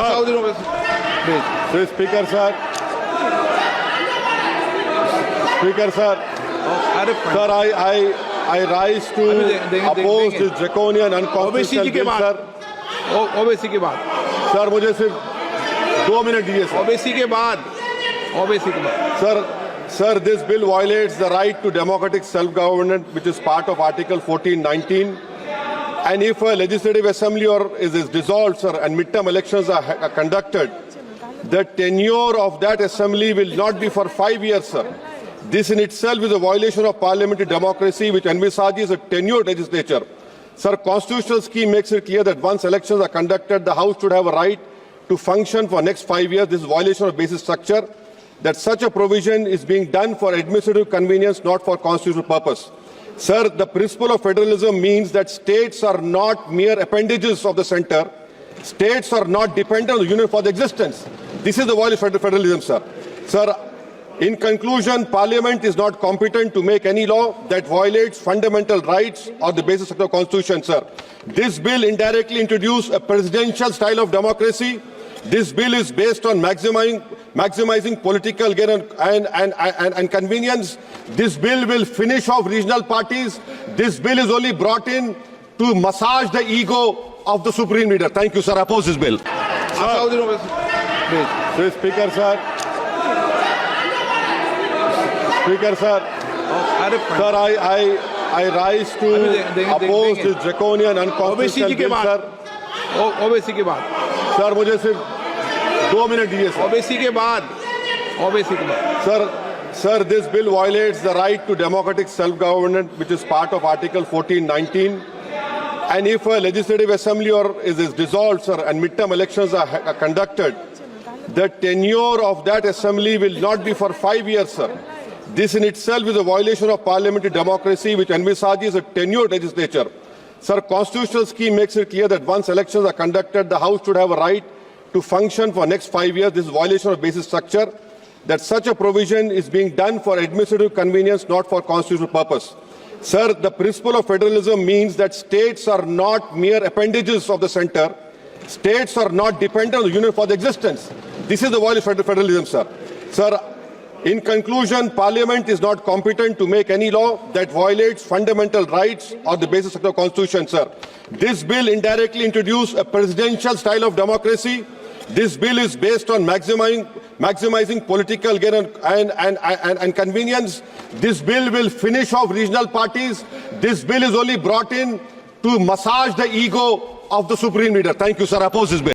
Asaduddin Owaisi. Please. Speaker sir. Speaker sir. Sir, I rise to oppose this draconian unconstitutional bill, sir. OBC के बाद sir मुझे सिर्फ 2 minute दीजिए sir. OBC के बाद Sir, this bill violates the right to democratic self-government, which is part of Article 1419. And if a legislative assembly is dissolved, sir, and midterm elections are conducted, the tenure of that assembly will not be for 5 years, sir. This in itself is a violation of parliamentary democracy, which envisages a tenured legislature. Sir, constitutional scheme makes it clear that once elections are conducted, the House should have a right to function for next 5 years. This is violation of basic structure. That such a provision is being done for administrative convenience, not for constitutional purpose. Sir, the principle of federalism means that states are not mere appendages of the center. States are not dependent on the union for their existence. This is the violation of federalism, sir. Sir, in conclusion, Parliament is not competent to make any law that violates fundamental rights or the basis of the Constitution, sir. This bill indirectly introduced a presidential style of democracy. This bill is based on maximizing political gain and convenience. This bill will finish off regional parties. This bill is only brought in to massage the ego of the supreme leader. Thank you, sir. I oppose this bill. Asaduddin Owaisi. Please. Speaker, sir. Speaker, sir. Sir, I rise to oppose this draconian unconstitutional bill, sir. OBC के बाद sir मुझे सिर्फ 2 minute दीजिए sir. OBC के बाद Sir, this bill violates the right to democratic self-government, which is part of Article 1419. And if a legislative assembly is dissolved, sir, and midterm elections are conducted, the tenure of that assembly will not be for 5 years, sir. This in itself is a violation of parliamentary democracy, which envisages a tenured legislature. Sir, constitutional scheme makes it clear that once elections are conducted, the House should have a right to function for next 5 years. This is violation of basic structure. That such a provision is being done for administrative convenience, not for constitutional purpose. Sir, the principle of federalism means that states are not mere appendages of the center. States are not dependent on the union for their existence. This is the violation of federalism, sir. Sir, in conclusion, Parliament is not competent to make any law that violates fundamental rights or the basis of the Constitution, sir. This bill indirectly introduced a presidential style of democracy. This bill is based on maximizing political gain and convenience. This bill will finish off regional parties. This bill is only brought in to massage the ego of the supreme leader. Thank you, sir. I oppose this bill.